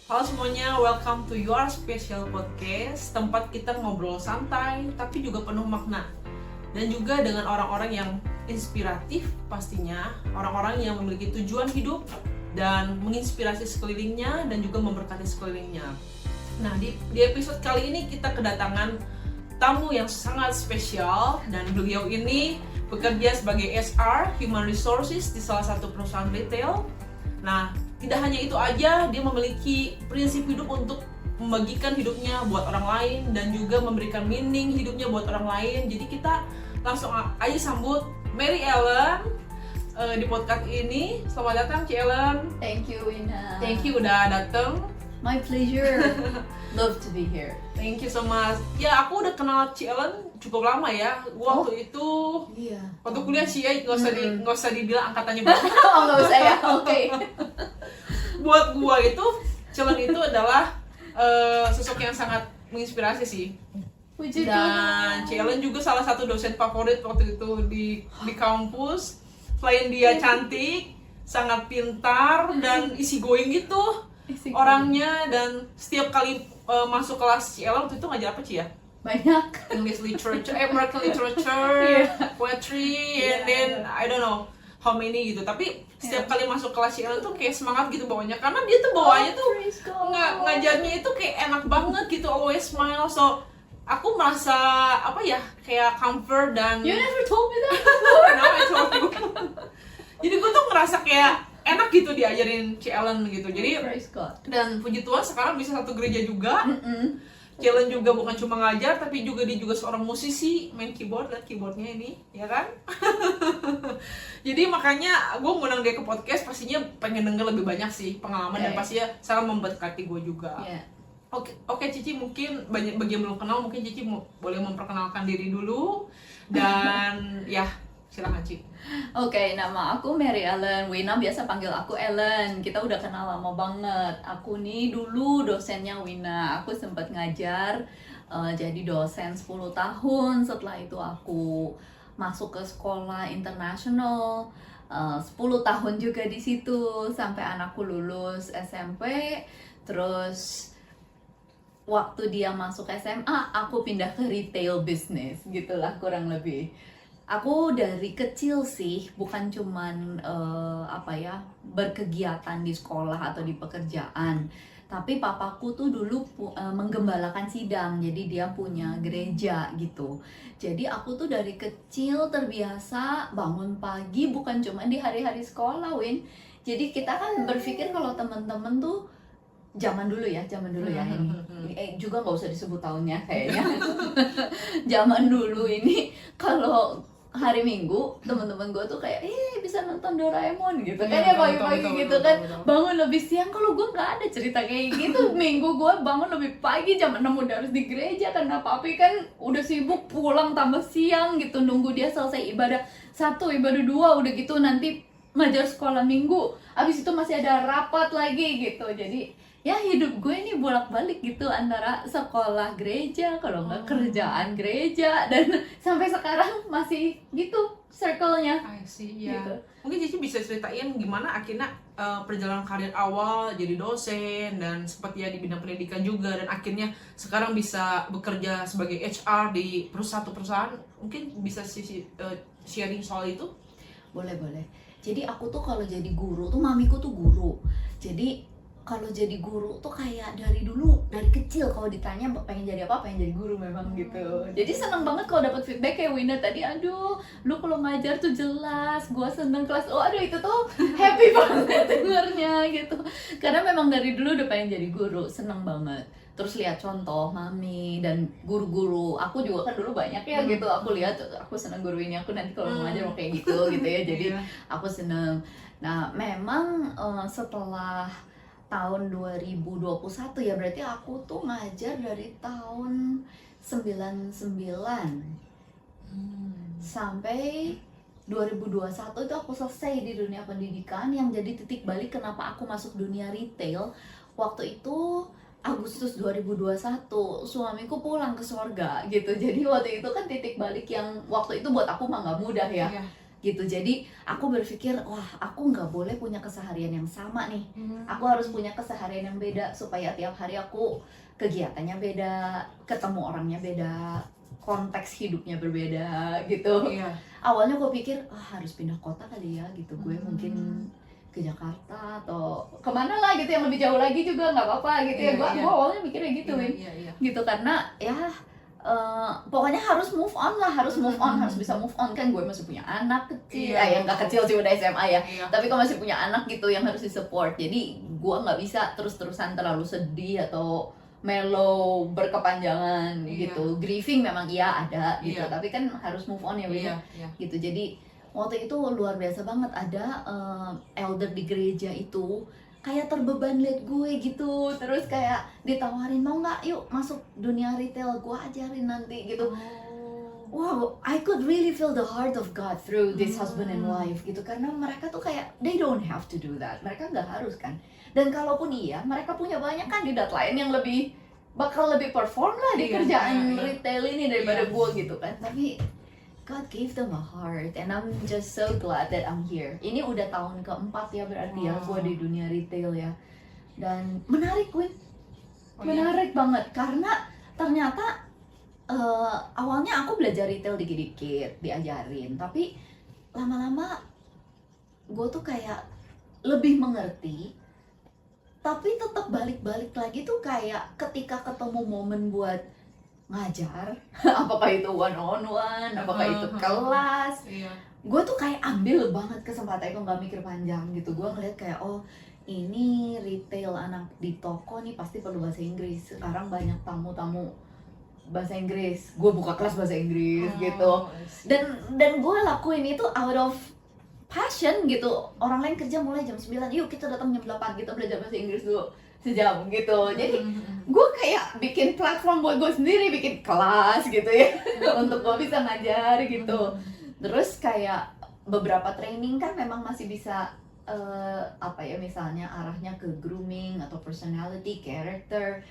Halo semuanya, welcome to Your Special Podcast, tempat kita ngobrol santai tapi juga penuh makna. Dan juga dengan orang-orang yang inspiratif pastinya, orang-orang yang memiliki tujuan hidup dan menginspirasi sekelilingnya dan juga memberkati sekelilingnya. Nah, di episode kali ini kita kedatangan tamu yang sangat spesial, dan beliau ini bekerja sebagai SR, Human Resources, di salah satu perusahaan retail. Nah, tidak hanya itu aja, dia memiliki prinsip hidup untuk membagikan hidupnya buat orang lain dan juga memberikan meaning hidupnya buat orang lain. Jadi kita langsung aja sambut Mary Ellen di podcast ini. Selamat datang, Ci Ellen. Thank you, Wina. Thank you udah datang. My pleasure. Love to be here. Thank you so much. Ya, aku udah kenal Ci Ellen cukup lama ya. Waktu itu Iya. waktu kuliah sih ya, nggak usah dibilang angkatannya berapa. Oh, nggak usah ya. Oke. Buat gua itu Ci Ellen itu adalah sosok yang sangat menginspirasi sih. Puji Dan Ci Ellen juga salah satu dosen favorit waktu itu di kampus. Selain dia cantik, sangat pintar dan easy going gitu orangnya, dan setiap kali masuk kelas Ci Ellen waktu itu ngajar apa Ci ya? Banyak. English literature, American literature, poetry, and then I don't know how many gitu. Tapi setiap kali masuk kelas Ci Ellen tuh kayak semangat gitu bawanya, karena dia tuh bawanya tuh ngajarnya itu kayak enak banget gitu, always smile. So aku merasa apa ya, kayak comfort dan You never told me that. Now I told you. Jadi gue tuh ngerasa kayak enak gitu diajarin Ci Ellen gitu. Jadi Praise God. dan puji Tuhan sekarang bisa satu gereja juga. Ci Ellen juga bukan cuma ngajar, tapi juga dia juga seorang musisi, main keyboard, lihat keyboardnya ini, ya kan? Jadi makanya gue ngundang dia ke podcast, pastinya pengen denger lebih banyak sih pengalaman dan pastinya sangat memberkati gue juga. Yeah. Oke, Cici, mungkin bagi yang belum kenal, mungkin Cici boleh memperkenalkan diri dulu dan ya silakan Ci. Oke, nama aku Mary Ellen. Wina biasa panggil aku Ellen. Kita udah kenal lama banget. Aku nih dulu dosennya Wina. Aku sempat ngajar jadi dosen 10 tahun. Setelah itu aku masuk ke sekolah internasional 10 tahun juga di situ sampai anakku lulus SMP. Terus waktu dia masuk SMA, aku pindah ke retail business, gitulah kurang lebih. Aku dari kecil sih, bukan cuman berkegiatan di sekolah atau di pekerjaan, tapi papaku tuh dulu menggembalakan sidang, jadi dia punya gereja gitu. Jadi aku tuh dari kecil terbiasa bangun pagi, bukan cuma di hari-hari sekolah, Win. Jadi kita kan berpikir kalau teman-teman tuh zaman dulu ya ini juga nggak usah disebut tahunnya kayaknya. Zaman dulu ini kalau hari Minggu teman-teman gue tuh kayak bisa nonton Doraemon gitu kan ya, pagi-pagi gitu kan, bangun lebih siang. Kalau gue nggak ada cerita kayak gitu. Minggu gue bangun lebih pagi, jam 6 udah harus di gereja karena papi kan udah sibuk, pulang tambah siang gitu, nunggu dia selesai ibadah 1, ibadah 2, udah gitu nanti ngajar sekolah minggu, abis itu masih ada rapat lagi gitu. Jadi ya hidup gue ini bolak-balik gitu antara sekolah gereja, kalau nggak kerjaan gereja, dan sampai sekarang masih gitu circle-nya. I see, ya. Gitu. Mungkin Cici bisa ceritain gimana akhirnya perjalanan karir awal jadi dosen dan sempat ya di bidang pendidikan juga, dan akhirnya sekarang bisa bekerja sebagai HR di perusahaan. Mungkin bisa sharing soal itu? Boleh. Jadi aku tuh kalau jadi guru tuh, mamiku tuh guru. Jadi kalau jadi guru tuh kayak dari dulu, dari kecil kalau ditanya pengen jadi apa, pengen jadi guru memang gitu. Jadi seneng banget kalau dapat feedback kayak Wina tadi, aduh lu kalau ngajar tuh jelas, gua seneng kelas. Oh aduh, itu tuh happy banget dengernya gitu. Karena memang dari dulu udah pengen jadi guru, seneng banget. Terus lihat contoh mami dan guru-guru aku juga kan dulu banyak ya gitu. Aku lihat, aku seneng guru ini, aku nanti kalau mau ngajar mau kayak gitu ya. Jadi aku seneng. Nah memang setelah tahun 2021 ya, berarti aku tuh ngajar dari tahun 99 sampai 2021 itu aku selesai di dunia pendidikan. Yang jadi titik balik kenapa aku masuk dunia retail, waktu itu Agustus 2021 suamiku pulang ke surga gitu. Jadi waktu itu kan titik balik yang waktu itu buat aku mah gak mudah ya. gitu. Jadi aku berpikir, wah aku nggak boleh punya keseharian yang sama nih, aku harus punya keseharian yang beda supaya tiap hari aku kegiatannya beda, ketemu orangnya beda, konteks hidupnya berbeda gitu. Iya. Awalnya gue pikir harus pindah kota kali ya gitu, gue mungkin ke Jakarta atau kemana lah gitu yang lebih jauh lagi juga nggak apa-apa gitu ya. Gue awalnya mikirnya gitu, Win. Gitu karena ya pokoknya harus move on lah, harus move on, harus bisa move on. Kan gue masih punya anak kecil, yang nggak kecil sih, udah SMA ya, tapi kok masih punya anak gitu yang harus disupport. Jadi gue nggak bisa terus-terusan terlalu sedih atau mellow berkepanjangan gitu. Grieving memang iya ada gitu, tapi kan harus move on ya, Win. Gitu. Jadi waktu itu luar biasa banget, ada elder di gereja itu kayak terbeban liat gue gitu, terus kayak ditawarin mau nggak yuk masuk dunia retail, gue ajarin nanti gitu. Wow, I could really feel the heart of God through this husband and wife gitu, karena mereka tuh kayak they don't have to do that, mereka nggak harus kan. Dan kalaupun iya, mereka punya banyak kandidat lain yang bakal lebih perform lah di kerjaan retail ini daripada gue gitu kan. Tapi God gave them a heart, and I'm just so glad that I'm here. Ini udah tahun keempat ya berarti ya gue di dunia retail ya. Dan menarik, Win. Menarik banget, karena ternyata awalnya aku belajar retail dikit-dikit, diajarin. Tapi lama-lama gue tuh kayak lebih mengerti. Tapi tetap balik-balik lagi tuh kayak ketika ketemu momen buat ngajar, apakah itu one on one, apakah itu kelas, gue tuh kayak ambil banget kesempatan itu, nggak mikir panjang gitu. Gue ngeliat kayak ini retail anak di toko nih pasti perlu bahasa Inggris. Sekarang banyak tamu-tamu bahasa Inggris, gue buka kelas bahasa Inggris gitu. Dan gue lakuin itu out of passion gitu. Orang lain kerja mulai jam 9, yuk kita datang jam 8, kita belajar bahasa Inggris dulu sejam gitu. Jadi gue kayak bikin platform buat gue sendiri, bikin kelas gitu ya untuk gue bisa ngajar gitu. Terus kayak beberapa training kan memang masih bisa misalnya arahnya ke grooming atau personality, character.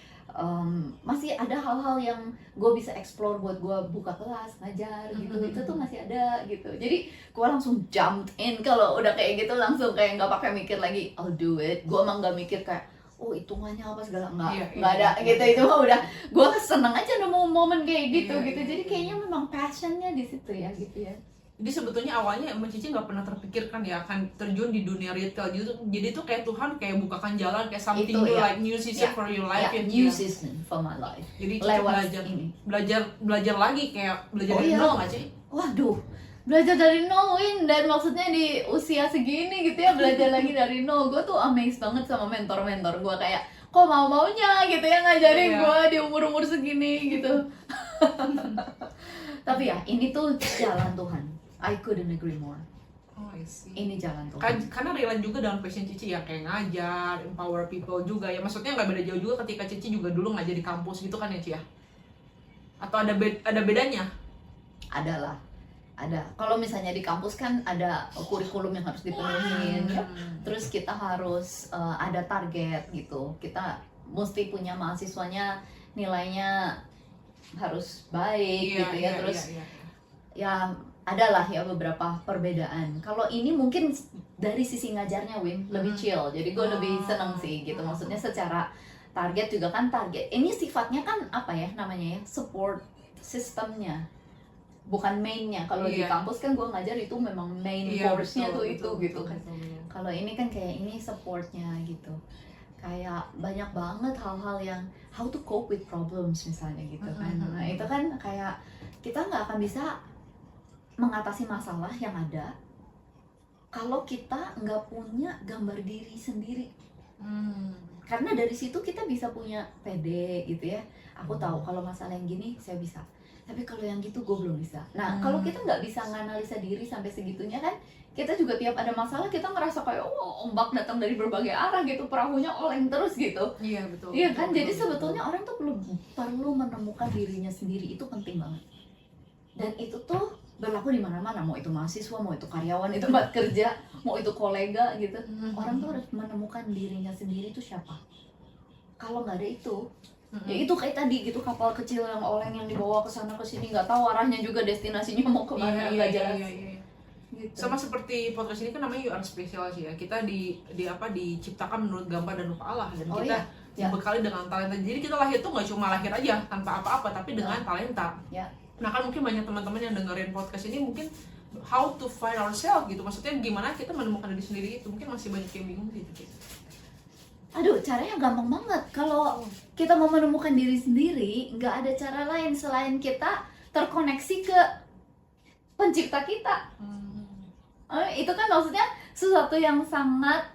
Masih ada hal-hal yang gue bisa explore buat gue buka kelas, ngajar gitu. Itu tuh masih ada gitu. Jadi gue langsung jumped in. Kalau udah kayak gitu langsung kayak nggak pakai mikir lagi, I'll do it. Gue emang nggak mikir kayak hitungannya apa segala, nggak ada gitu. Itu mah udah gue seneng aja nemu momen kayak gitu gitu. Jadi kayaknya memang passionnya di situ ya gitu ya. Jadi sebetulnya awalnya emang Cici nggak pernah terpikirkan ya akan terjun di dunia retail. Jadi tuh kayak Tuhan kayak bukakan jalan, kayak something new, like new season for your life. New season for my life. Jadi Cici belajar lagi, kayak belajar dari nol nggak sih? Waduh, belajar dari nol, Win. Dan maksudnya di usia segini gitu ya, belajar lagi dari nol. Gue tuh amazed banget sama mentor-mentor gue, kayak kok mau-maunya gitu ya ngajarin gue di umur-umur segini gitu. Tapi ya ini tuh jalan Tuhan. I couldn't agree more. I see. Ini jalan Tuhan. Karena relate juga dalam passion Cici ya, kayak ngajar, empower people juga ya. Maksudnya nggak beda jauh juga ketika Cici juga dulu ngajar di kampus gitu kan ya, Ci ya? Atau ada bedanya? Ada. Kalau misalnya di kampus kan ada kurikulum yang harus dipenuhin, ya. Terus kita harus ada target gitu. Kita mesti punya mahasiswanya nilainya harus baik gitu ya. Terus ya adalah ya beberapa perbedaan. Kalau ini mungkin dari sisi ngajarnya, Win, lebih chill. Jadi gue lebih seneng sih gitu. Maksudnya secara target juga kan target. Ini sifatnya kan apa ya namanya ya? Support sistemnya. Bukan mainnya. Kalau di kampus kan gue ngajar itu memang main course-nya tuh itu gitu kan. Kalau ini kan kayak ini supportnya gitu. Kayak banyak banget hal-hal yang how to cope with problems misalnya gitu kan. Nah itu kan kayak kita nggak akan bisa mengatasi masalah yang ada kalau kita nggak punya gambar diri sendiri. Karena dari situ kita bisa punya PD gitu ya. Aku tahu kalau masalah yang gini saya bisa, tapi kalau yang gitu gue belum bisa. Nah kalau kita nggak bisa nganalisa diri sampai segitunya kan, kita juga tiap ada masalah kita ngerasa kayak ombak datang dari berbagai arah gitu, perahunya oleng terus gitu. Iya betul. Iya kan, jadi sebetulnya orang tuh perlu menemukan dirinya sendiri, itu penting banget. Dan itu tuh berlaku di mana-mana, mau itu mahasiswa, mau itu karyawan di tempat kerja, mau itu kolega gitu. Orang tuh harus menemukan dirinya sendiri itu siapa. Kalau nggak ada itu, ya itu kayak tadi gitu, kapal kecil yang oleng yang dibawa ke sana ke sini, nggak tahu arahnya juga, destinasinya mau kemana, nggak jelas. gitu. Sama seperti podcast ini kan namanya You Are Special sih ya. Kita diciptakan menurut gambar dan rupa Allah, dan Oh, kita iya. dibekali dengan talenta. Jadi kita lahir tuh nggak cuma lahir aja tanpa apa-apa, tapi dengan talenta. Ya. Nah kan mungkin banyak teman-teman yang dengerin podcast ini mungkin how to find ourselves gitu. Maksudnya gimana kita menemukan diri sendiri itu. Mungkin masih banyak yang bingung gitu. Aduh, caranya gampang banget. Kalau kita mau menemukan diri sendiri, nggak ada cara lain selain kita terkoneksi ke pencipta kita. Itu kan maksudnya sesuatu yang sangat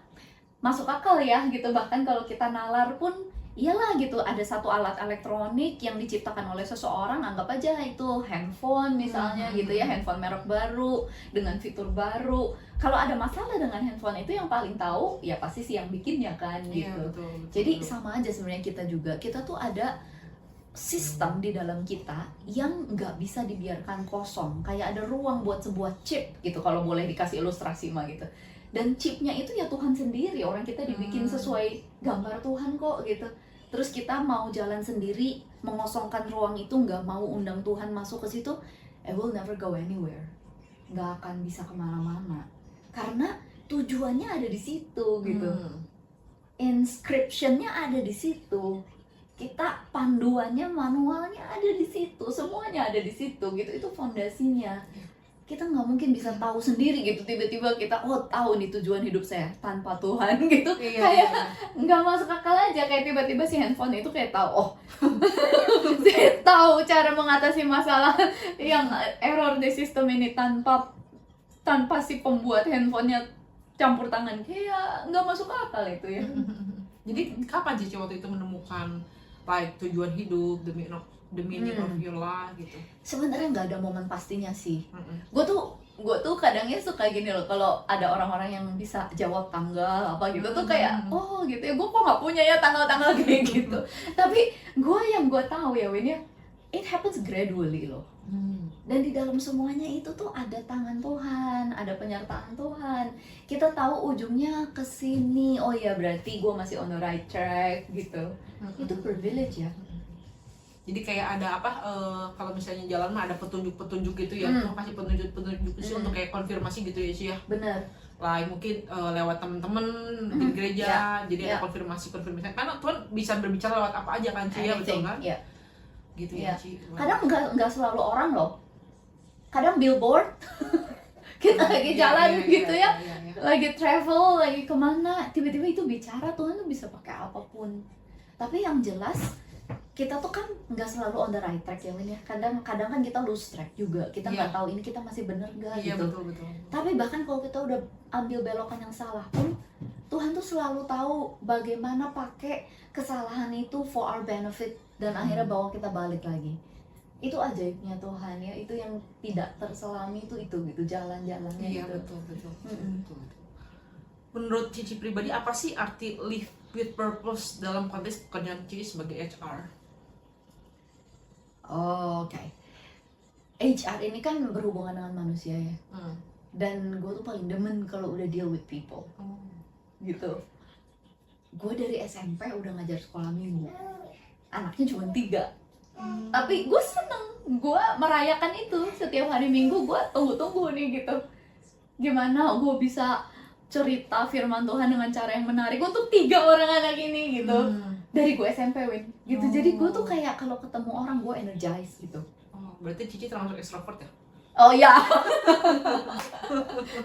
masuk akal ya gitu. Bahkan kalau kita nalar pun iyalah gitu, ada satu alat elektronik yang diciptakan oleh seseorang, anggap aja itu handphone misalnya gitu ya, handphone merek baru dengan fitur baru. Kalau ada masalah dengan handphone itu yang paling tahu ya pasti si yang bikinnya kan gitu. Iya, betul. Jadi sama aja sebenarnya kita juga, kita tuh ada sistem di dalam kita yang nggak bisa dibiarkan kosong, kayak ada ruang buat sebuah chip gitu kalau boleh dikasih ilustrasi mah gitu. Dan chipnya itu ya Tuhan sendiri, orang kita dibikin sesuai gambar Tuhan kok gitu. Terus kita mau jalan sendiri, mengosongkan ruang itu, nggak mau undang Tuhan masuk ke situ, I will never go anywhere, nggak akan bisa kemana-mana karena tujuannya ada di situ gitu. Inscriptionnya ada di situ, kita panduannya, manualnya ada di situ, semuanya ada di situ gitu. Itu fondasinya. Kita nggak mungkin bisa tahu sendiri gitu, tiba-tiba kita tahu nih tujuan hidup saya tanpa Tuhan gitu. Kayak nggak masuk akal aja. Kayak tiba-tiba si handphone itu kayak tahu, saya tahu cara mengatasi masalah yang error di sistem ini tanpa si pembuat handphonenya campur tangan. Kayak nggak masuk akal itu ya. Jadi kapan Cici waktu itu menemukan like tujuan hidup, the meaning of your life gitu? Sebenarnya nggak ada momen pastinya sih. Gue tuh kadangnya suka gini loh, kalau ada orang-orang yang bisa jawab tanggal apa gitu tuh kayak gitu ya, gue kok nggak punya ya tanggal-tanggal kayak gitu. Tapi gue tahu ya Win ya, it happens gradually loh. Dan di dalam semuanya itu tuh ada tangan Tuhan, ada penyertaan Tuhan. Kita tahu ujungnya ke sini. Oh ya, berarti gue masih on the right track gitu. Itu privilege ya. Jadi kayak ada kalau misalnya jalan mah ada petunjuk-petunjuk gitu ya. Tuhan kasih petunjuk-petunjuk sih untuk kayak konfirmasi gitu ya sih ya. Benar. Lah mungkin lewat teman-teman di gereja, jadi ada konfirmasi. Karena Tuhan bisa berbicara lewat apa aja kan Ci ya, betul kan? Iya. Gitu ya Ci. Kadang nggak selalu orang loh. Kadang billboard. Kita lagi jalan gitu ya. Lagi travel, lagi kemana, tiba-tiba itu bicara. Tuhan tuh bisa pakai apapun. Tapi yang jelas kita tuh kan nggak selalu on the right track ya Win ya. Kadang kan kita lose track juga. Kita nggak tahu ini kita masih bener nggak gitu. Betul. Tapi bahkan kalau kita udah ambil belokan yang salah pun, Tuhan tuh selalu tahu bagaimana pakai kesalahan itu for our benefit, dan akhirnya bawa kita balik lagi. Itu ajaibnya Tuhan ya. Itu yang tidak terselami itu gitu jalan-jalannya gitu. Betul. Menurut Cici pribadi, apa sih arti live with purpose dalam konteks pekerjaan Cici sebagai HR? Oke. HR ini kan berhubungan dengan manusia ya. Dan gue tuh paling demen kalau udah deal with people. Gitu. Gue dari SMP udah ngajar sekolah minggu. Anaknya cuma 3. Tapi gue seneng. Gue merayakan itu. Setiap hari Minggu gue tunggu-tunggu nih gitu. Gimana gue bisa cerita firman Tuhan dengan cara yang menarik untuk 3 orang anak ini gitu. Dari gue SMP Win gitu. Jadi gue tuh kayak kalau ketemu orang gue energize gitu. Berarti Cici termasuk extrovert ya? Oh ya.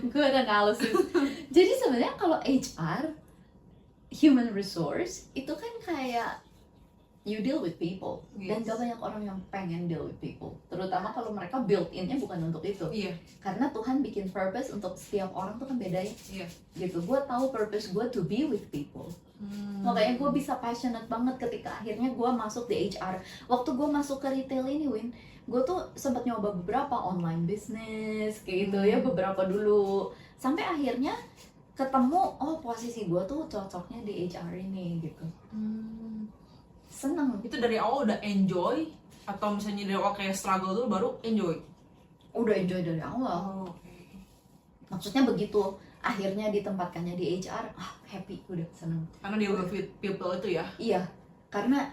Good analysis. Jadi sebenarnya kalau HR, human resource, itu kan kayak you deal with people. Dan gak banyak orang yang pengen deal with people. Terutama kalau mereka built-in-nya bukan untuk itu. Karena Tuhan bikin purpose untuk setiap orang tuh kan beda ya. Gitu. Gue tahu purpose gue to be with people. Makanya gue bisa passionate banget ketika akhirnya gue masuk di HR. Waktu gue masuk ke retail ini Win, gue tuh sempat nyoba beberapa online business kayak gitu ya, beberapa dulu. Sampai akhirnya ketemu, posisi gue tuh cocoknya di HR ini gitu. Seneng. Itu dari awal udah enjoy, atau misalnya dari awal kayak struggle dulu baru enjoy? Udah enjoy dari awal. Maksudnya begitu akhirnya ditempatkannya di HR, happy, udah seneng. Karena deal with people itu ya? Iya, karena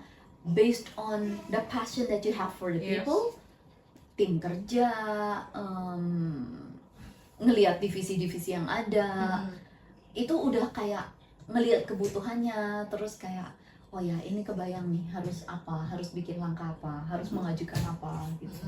based on the passion that you have for the people, tim kerja, ngelihat divisi-divisi yang ada, itu udah kayak ngelihat kebutuhannya, terus kayak oh ya ini kebayang nih harus apa, harus bikin langkah apa, harus mengajukan apa gitu.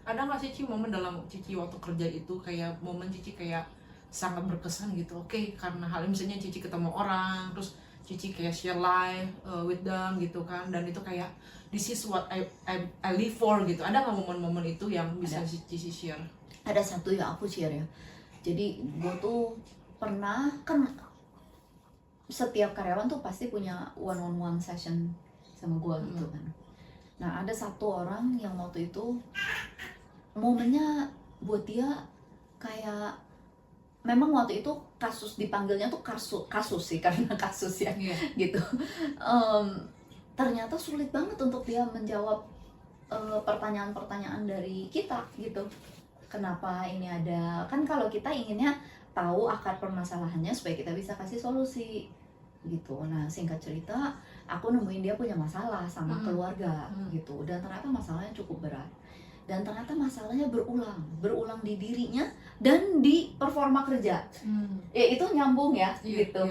Ada nggak sih Ci momen dalam Cici waktu kerja itu kayak momen Cici kayak sangat berkesan gitu? Oke, karena hal misalnya Cici ketemu orang, terus Cici kayak share life with them gitu kan, dan itu kayak this is what I live for gitu. Ada nggak momen-momen itu yang bisa Cici share? Ada satu yang aku share ya. Jadi gue tuh pernah kan, setiap karyawan tuh pasti punya one on one session sama gue gitu kan. Nah ada satu orang yang waktu itu momennya buat dia kayak, memang waktu itu kasus dipanggilnya tuh kasus sih karena kasus ya gitu. Ternyata sulit banget untuk dia menjawab pertanyaan-pertanyaan dari kita gitu. Kenapa ini ada, kan kalau kita inginnya tahu akar permasalahannya supaya kita bisa kasih solusi gitu. Nah singkat cerita, aku nemuin dia punya masalah sama keluarga gitu, dan ternyata masalahnya cukup berat, dan ternyata masalahnya berulang di dirinya dan di performa kerja. Ya itu nyambung ya gitu.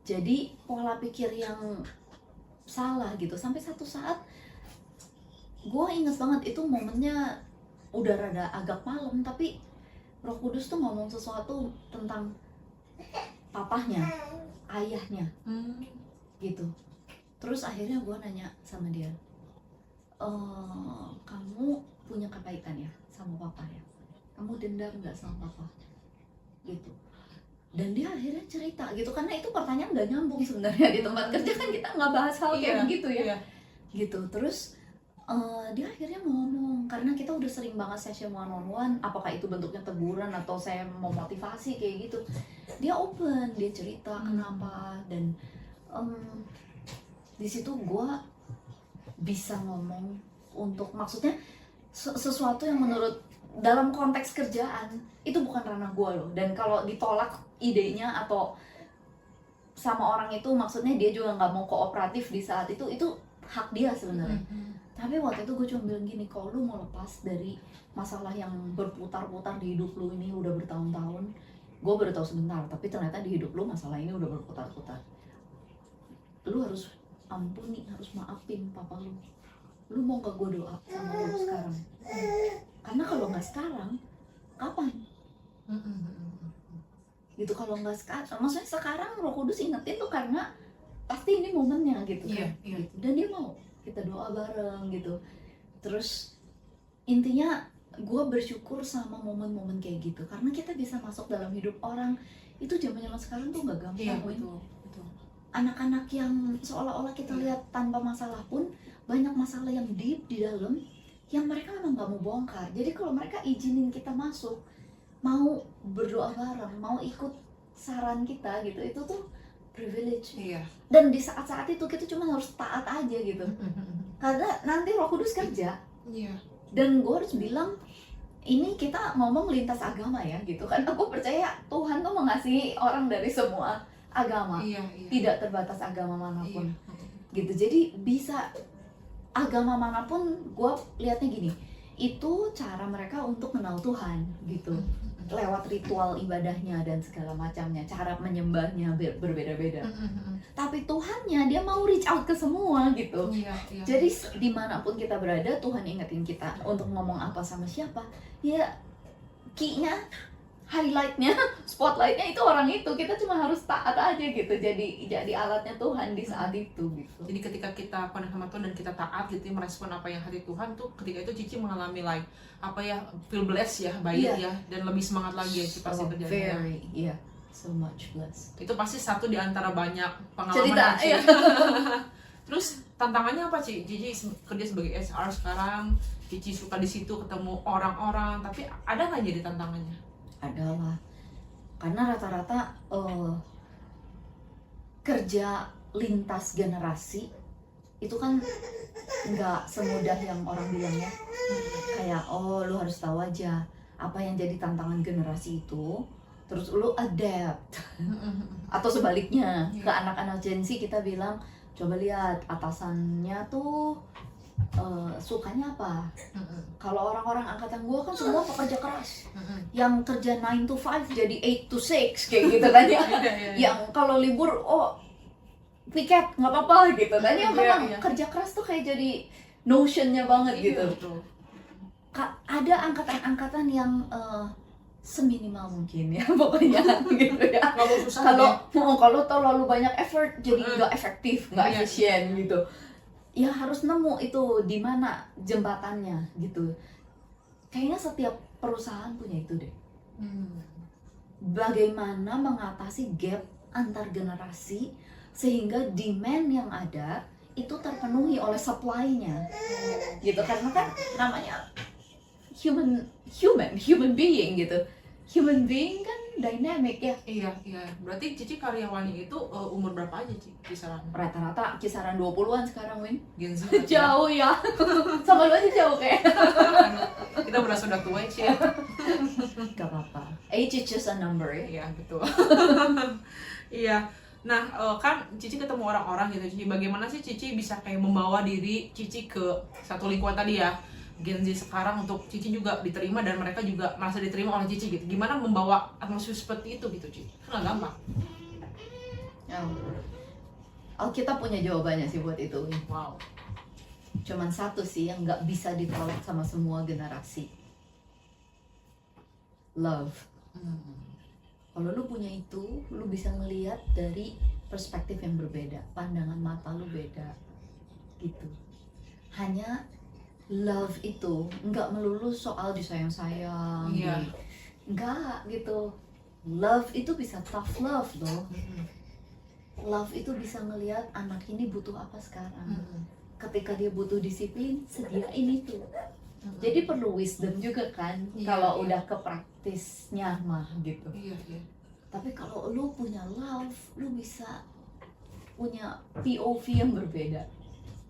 Jadi pola pikir yang salah gitu, sampai satu saat gue inget banget itu momennya udah rada agak malam, tapi Roh Kudus tuh ngomong sesuatu tentang papahnya, ayahnya gitu. Terus akhirnya gue nanya sama dia, kamu punya kekaitan ya sama papa ya? Kamu dendam nggak sama papa? Gitu. Dan dia akhirnya cerita gitu, karena itu pertanyaan nggak nyambung sebenarnya di tempat kerja kan kita nggak bahas hal kayak begitu ya. Gitu. Terus dia akhirnya ngomong, karena kita udah sering banget session one on one, apakah itu bentuknya teguran atau saya mau motivasi kayak gitu. Dia open, dia cerita kenapa, dan di situ gue bisa ngomong untuk, maksudnya sesuatu yang menurut dalam konteks kerjaan itu bukan ranah gue loh, dan kalau ditolak idenya atau sama orang itu, maksudnya dia juga nggak mau kooperatif di saat itu hak dia sebenarnya. Tapi waktu itu gue cuma bilang gini, kalau lu mau lepas dari masalah yang berputar-putar di hidup lu ini udah bertahun-tahun, gue baru tahu sebentar, tapi ternyata di hidup lu masalah ini udah berputar-putar. Lu harus ampuni, harus maafin papa lu. Lu mau gak gue doa sama lu sekarang? Karena kalau nggak sekarang, kapan? Gitu, kalau nggak sekarang, maksudnya sekarang Roh Kudus ingetin tuh karena pasti ini momennya gitu kan. Gitu. Dan dia mau kita doa bareng gitu. Terus intinya gue bersyukur sama momen-momen kayak gitu, karena kita bisa masuk dalam hidup orang. Itu zaman sekarang tuh nggak gampang. Betul. Anak-anak yang seolah-olah kita lihat tanpa masalah pun banyak masalah yang deep di dalam, yang mereka memang nggak mau bongkar. Jadi kalau mereka izinin kita masuk, mau berdoa bareng, mau ikut saran kita gitu, itu tuh privilege. Dan di saat-saat itu kita cuma harus taat aja gitu. Karena nanti Roh Kudus kerja. Dan gue harus bilang, ini kita ngomong lintas agama ya gitu kan. Aku percaya Tuhan tuh mengasihi orang dari semua agama, tidak terbatas agama manapun. Gitu. Jadi bisa agama manapun, gue lihatnya gini, itu cara mereka untuk kenal Tuhan gitu. Lewat ritual ibadahnya dan segala macamnya, cara menyembahnya berbeda-beda. Tapi Tuhannya, dia mau reach out ke semua gitu. Jadi dimanapun kita berada, Tuhan ingetin kita untuk ngomong apa sama siapa. Ya key-nya, highlight-nya, spotlight-nya itu orang itu. Kita cuma harus taat aja gitu. Jadi alatnya Tuhan di saat itu gitu. Jadi ketika kita connect sama Tuhan dan kita taat gitu, merespon apa yang hati Tuhan tuh, ketika itu Cici mengalami feel blessed ya, baik ya, dan lebih semangat lagi ya pasti kerjanya. Very, so much blessed. Itu pasti satu di antara banyak pengalaman cerita, Cici. Terus tantangannya apa Cici? Cici kerja sebagai HR sekarang, Cici suka di situ ketemu orang-orang, tapi ada nggak jadi tantangannya? Adalah, karena rata-rata kerja lintas generasi itu kan nggak semudah yang orang bilangnya. Kayak lu harus tahu aja apa yang jadi tantangan generasi itu, terus lu adapt. Atau sebaliknya, ke anak-anak Gen Z kita bilang, coba lihat atasannya tuh sukanya apa. Mm-mm. Kalau orang-orang angkatan gue kan semua pekerja keras, Mm-mm. yang kerja 9 to 5 jadi 8 to 6 kayak gitu kan ya. Iya, iya, iya. Yang kalau libur piket nggak apa-apa gitu kan ya. Iya, Memang iya. kerja keras tuh kayak jadi notionnya banget Iya, gitu. betul. Ada angkatan-angkatan yang seminimal mungkin ya pokoknya gitu ya. Nggak mau susah Kalau terlalu banyak effort jadi nggak efektif, nggak Iya. efisien gitu. Ya harus nemu itu di mana jembatannya gitu. Kayaknya setiap perusahaan punya itu deh. Bagaimana mengatasi gap antar generasi sehingga demand yang ada itu terpenuhi oleh supply-nya. Gitu, karena kan namanya human being gitu. Human being kan dynamic ya. Iya. Berarti Cici karyawannya itu umur berapa aja, Ci? Kisaran Rata-rata kisaran 20-an sekarang, Win. Gen Z. Jauh ya. Sama lu aja jauh kayak. Kita merasa udah tua, Ci. Ya? Gak apa-apa. Age is just a number ya. Iya, betul. Iya. Nah, kan Cici ketemu orang-orang gitu, Cici. Bagaimana sih Cici bisa kayak membawa diri Cici ke satu lingkungan tadi ya, Gen Z sekarang, untuk Cici juga diterima dan mereka juga merasa diterima oleh Cici gitu. Gimana membawa atmosfer seperti itu gitu, Cici? Nggak gampang. Kita punya jawabannya sih buat itu. Wow. Cuman satu sih yang nggak bisa ditolak sama semua generasi. Love. Kalau lu punya itu, lu bisa ngelihat dari perspektif yang berbeda, pandangan mata lu beda, gitu. Hanya love itu nggak melulu soal disayang-sayang, Iya. nggak gitu. Love itu bisa tough love loh. Love itu bisa ngelihat anak ini butuh apa sekarang. Ketika dia butuh disiplin, sediain itu. Jadi perlu wisdom juga kan, Iya, kalau iya. udah ke praktisnya mah gitu. Iya. Tapi kalau lu punya love, lu bisa punya POV yang berbeda.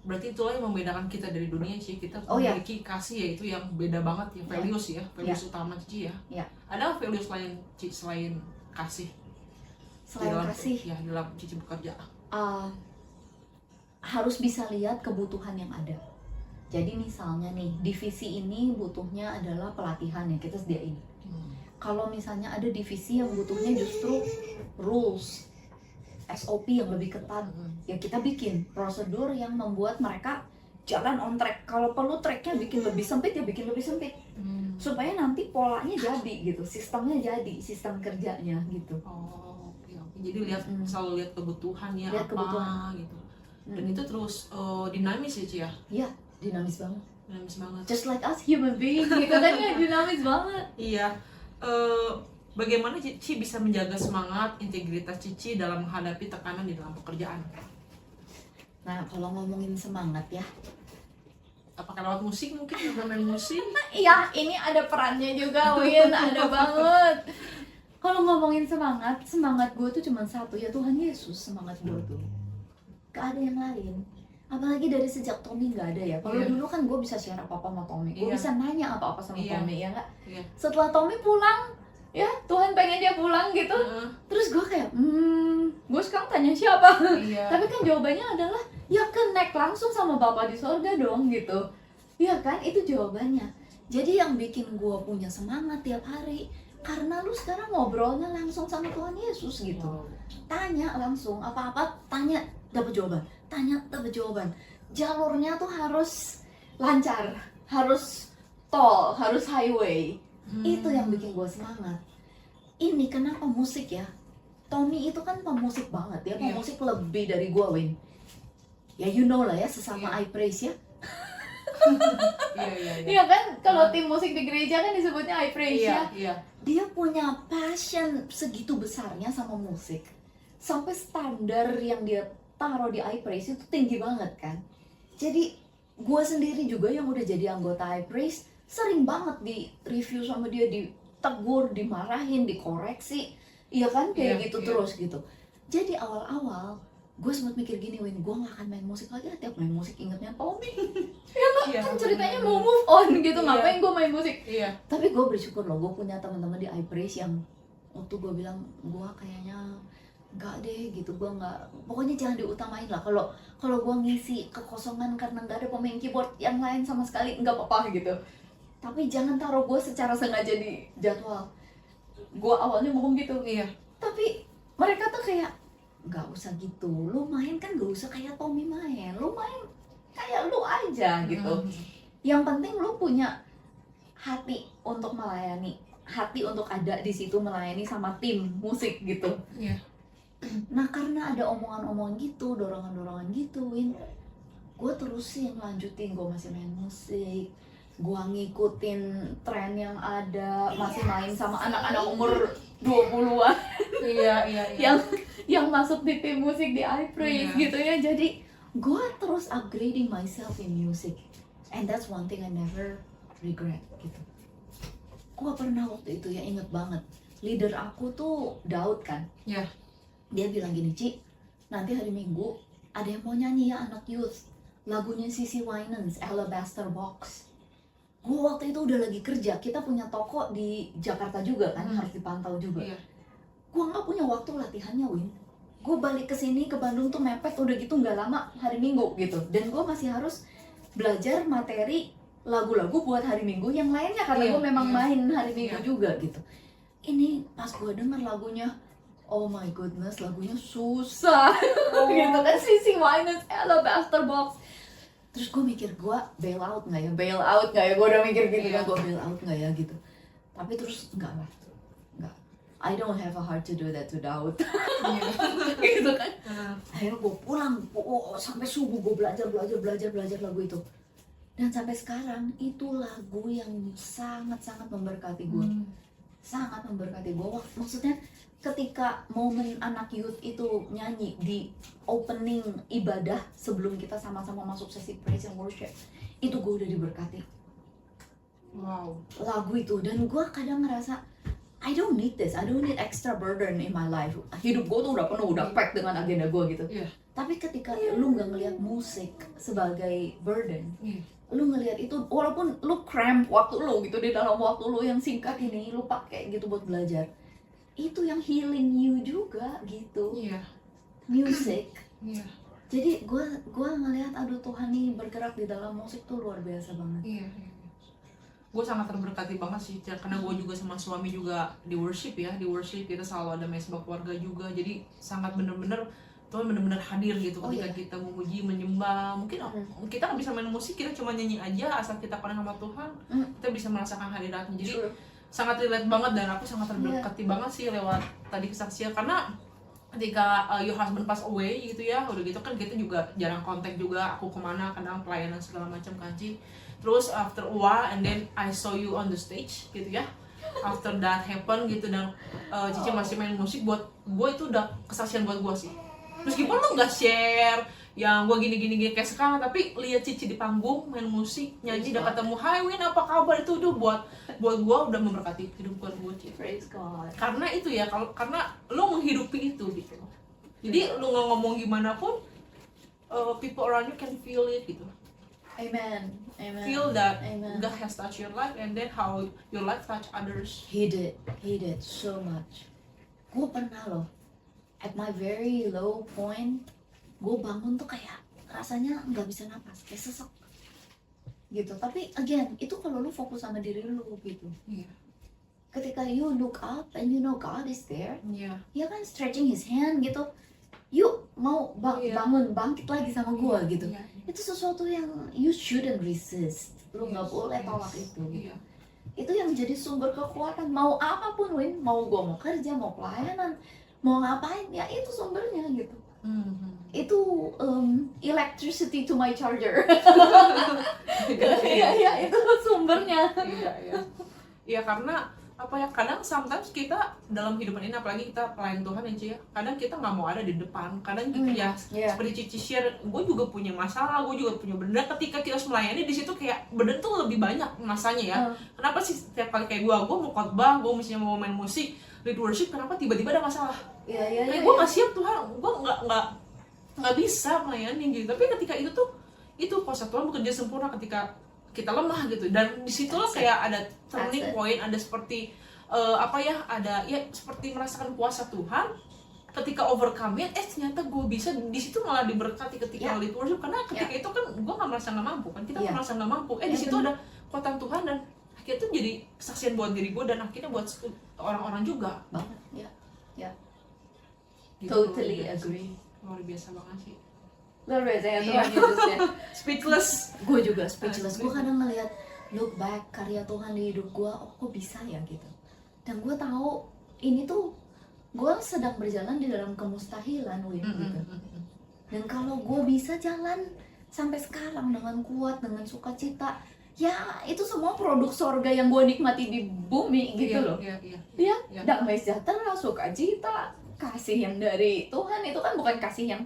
Berarti itulah yang membedakan kita dari dunia sih. Kita Iya. memiliki kasih, yaitu yang beda banget ya, values ya, values utama Cici ya. Iya. Ada values lain Cici selain kasih? Selain dalam, kasih, ya, dalam Cici bekerja. harus bisa lihat kebutuhan yang ada. Jadi misalnya nih, divisi ini butuhnya adalah pelatihan yang kita sediain. Kalau misalnya ada divisi yang butuhnya justru rules, SOP yang lebih ketat, ya kita bikin prosedur yang membuat mereka jalan on track. Kalau perlu tracknya bikin lebih sempit, ya bikin lebih sempit, supaya nanti polanya jadi gitu, sistemnya jadi, sistem kerjanya gitu. Oh, oke. Jadi selalu lihat kebutuhannya Lihat apa kebutuhan. gitu. Dan itu terus dinamis ya, Ci ya? Iya, dinamis banget. Dinamis banget. Just like us human being gitu kan ya, dinamis banget. Iya. Bagaimana Cici bisa menjaga semangat, integritas Cici dalam menghadapi tekanan di dalam pekerjaan? Nah, kalau ngomongin semangat ya, Apakah lewat musik mungkin? Main musik? iya, ini ada perannya juga, Win, ada banget. Kalau ngomongin semangat gue tuh cuma satu, ya Tuhan Yesus semangat gue tuh. Gak ada yang lain. Apalagi dari sejak Tommy gak ada ya. Kalau Iya. dulu kan gue bisa share apa-apa sama Tommy, gue Iya. bisa nanya apa-apa sama Iya. Tommy, ya nggak? Iya. Setelah Tommy pulang, ya Tuhan pengen dia pulang gitu. Terus gue kayak, gue sekarang tanya siapa? Iya. Tapi kan jawabannya adalah, ya connect langsung sama Bapa di sorga dong gitu. Ya kan, itu jawabannya. Jadi yang bikin gue punya semangat tiap hari, karena lu sekarang ngobrolnya langsung sama Tuhan Yesus gitu. Wow. Tanya langsung, apa-apa tanya, dapat jawaban. Tanya, dapat jawaban. Jalurnya tuh harus lancar, harus tol, harus highway. Itu yang bikin gue semangat. Ini kenapa musik ya? Tommy itu kan pemusik banget ya, Iya. pemusik lebih dari gue, Win. Ya you know lah ya, sesama Iya. I praise ya. Iya. Iya kan, kalau tim musik di gereja kan disebutnya I praise ya. Iya. Dia punya passion segitu besarnya sama musik, sampai standar yang dia taruh di I praise itu tinggi banget kan. Jadi gue sendiri juga yang udah jadi anggota I praise sering banget di review sama dia, ditegur, dimarahin, dikoreksi, iya kan, kayak Iya, gitu iya. terus gitu. Jadi awal-awal gue sempat mikir gini, Win, gue gak akan main musik lagi, tiap main musik ingetnya Tommy. Iya. Kan ceritanya mau move on gitu, Iya. ngapain gue main musik. Iya. Tapi gue bersyukur loh, gue punya teman-teman di I praise yang waktu gue bilang gue kayaknya nggak deh gitu, gue nggak, pokoknya jangan diutamain lah. Kalau gue ngisi kekosongan karena nggak ada pemain keyboard yang lain sama sekali, nggak apa-apa gitu, tapi jangan taruh gue secara sengaja di jadwal. Gue awalnya ngomong gitu, Iya. tapi mereka tuh kayak nggak usah gitu, lu main kan nggak usah kayak Tommy main, lu main kayak lu aja gitu. Yang penting lu punya hati untuk melayani, hati untuk ada di situ melayani sama tim musik gitu. Iya. Nah karena ada omongan-omongan gitu, dorongan-dorongan gitu, Win, gue terusin lanjutin, gue masih main musik, gue ngikutin tren yang ada, masih main sama anak-anak umur 20-an Iya. yang masuk di tim musik di iPraise Iya. gitu ya. Jadi gue terus upgrading myself in music, and that's one thing I never regret gitu. Gue pernah waktu itu ya, inget banget, leader aku tuh Daud kan. Iya. Dia bilang gini, Ci, nanti hari Minggu ada yang mau nyanyi ya anak youth, lagunya Sissy Winans, Alabaster Box. Gue waktu itu udah lagi kerja, kita punya toko di Jakarta juga kan, harus dipantau juga. Iya. Gue nggak punya waktu latihannya, Win. Gue balik ke sini ke Bandung tuh mepet, udah gitu nggak lama hari Minggu gitu, dan gue masih harus belajar materi lagu-lagu buat hari Minggu yang lainnya karena Iya, gue memang iya. main hari Minggu Iya. juga gitu. Ini pas gue denger lagunya, oh my goodness, lagunya susah gitu kan, Sissy Winans, Alabaster Box. Terus gue mikir, gue bail out nggak ya, gue udah mikir gitu kan, Iya. gue bail out nggak ya gitu. Tapi terus enggak lah, enggak, I don't have a heart to do that to Daud. Iya. Gitu kan. Akhirnya gue pulang, sampai subuh gue belajar lagu itu. Dan sampai sekarang itu lagu yang sangat-sangat memberkati gue. Sangat memberkati gue. Maksudnya ketika momen anak youth itu nyanyi di opening ibadah sebelum kita sama-sama masuk sesi praise and worship, itu gue udah diberkati Wow. lagu itu. Dan gue kadang ngerasa I don't need this, I don't need extra burden in my life. Hidup gue tuh udah penuh, udah packed dengan agenda gue gitu. Iya. Tapi ketika lu nggak ngelihat musik sebagai burden, Iya. lu ngelihat itu, walaupun lu cramp waktu lu gitu, di dalam waktu lu yang singkat ini lu pakai gitu buat belajar, itu yang healing you juga gitu, Iya. music. Iya. Jadi gue ngelihat, aduh Tuhan nih bergerak di dalam musik tuh luar biasa banget. Iya. Gue sangat terberkati banget sih, karena gue juga sama suami juga di worship ya, di worship kita selalu ada mesbah keluarga juga, jadi sangat bener-bener Tuhan bener-bener hadir gitu Oh, ketika iya. kita memuji, menyembah. Mungkin kita nggak bisa main musik, kita cuma nyanyi aja, asal kita connect sama Tuhan, kita bisa merasakan hadiratnya. Jadi True. sangat relate banget, dan aku sangat terberkati banget sih lewat tadi kesaksian, karena ketika your husband pass away gitu ya, udah gitu kan kita juga jarang kontak juga, aku kemana, kadang pelayanan segala macam kan Ci. Terus after a while and then I saw you on the stage gitu ya, after that happen gitu, dan Cici masih main musik, buat gue itu udah kesaksian buat gue sih. Meskipun lu nggak share yang gue gini kayak sekarang, tapi lihat Cici di panggung main musik, nyanyi, udah ketemu Hai Win apa kabar, itu udah buat gue udah memberkati hidup gue Cici. Praise God. Karena itu ya, karena lu menghidupi itu gitu. Jadi lu nggak ngomong gimana pun, people around you can feel it gitu. Amen. Amen. Feel that Amen. God has touched your life, and then how your life touch others. He did so much. Gue pernah loh, at my very low point, gue bangun tuh kayak rasanya nggak bisa napas, kayak sesek gitu. Tapi again, itu kalau lu fokus sama diri lu gitu. Iya. Ketika you look up and you know God is there, Iya. dia kan stretching his hand gitu, yuk mau Iya. bangun, bangkit lagi sama gue gitu. Iya. Itu sesuatu yang you shouldn't resist. Lu nggak boleh tolak itu gitu. Iya. Itu yang jadi sumber kekuatan, mau apapun Win, mau gue mau kerja, mau pelayanan, mau ngapain, ya itu sumbernya gitu. Itu electricity to my charger. Iya, itu sumbernya. Iya, karena apa ya, kadang sometimes kita dalam kehidupan ini, apalagi kita pelayan Tuhan ya Ci ya, kadang kita nggak mau ada di depan, kadang ya Iya. seperti Cici share, gue juga punya masalah, gue juga punya benda, ketika kita harus melayani di situ kayak benda tuh lebih banyak masanya ya. Kenapa sih setiap kali kayak gue mau khotbah, gue misalnya mau main musik, lead worship, kenapa tiba-tiba ada masalah? Iya. Kayak gue nggak siap Tuhan, gue nggak bisa melayani gitu. Tapi ketika itu kuasa Tuhan bekerja sempurna ketika kita lemah gitu, dan disitulah kayak ada turning point, ada seperti ada ya seperti merasakan kuasa Tuhan, ketika overcome it, ternyata gue bisa, di situ malah diberkati ketika lead worship, karena ketika itu kan gue nggak merasa nggak mampu kan, kita merasa nggak mampu, di situ ada kuatan Tuhan, dan akhirnya itu jadi kesaksian buat diri gue, dan akhirnya buat orang-orang juga. Banget, ya. Gitu. Totally agree. Luar biasa banget sih. Luar biasa ya Iya. Tuhan. Speechless. Gue juga speechless. Gue kadang ngeliat look back karya Tuhan di hidup gue, kok bisa ya gitu. Dan gue tahu ini tuh gue sedang berjalan di dalam kemustahilan, Win, gitu. Dan kalau gue bisa jalan sampai sekarang dengan kuat, dengan sukacita, ya itu semua produk sorga yang gue nikmati di bumi gitu loh. Iya. Damai sejahtera, sukacita, kasih yang dari Tuhan, itu kan bukan kasih yang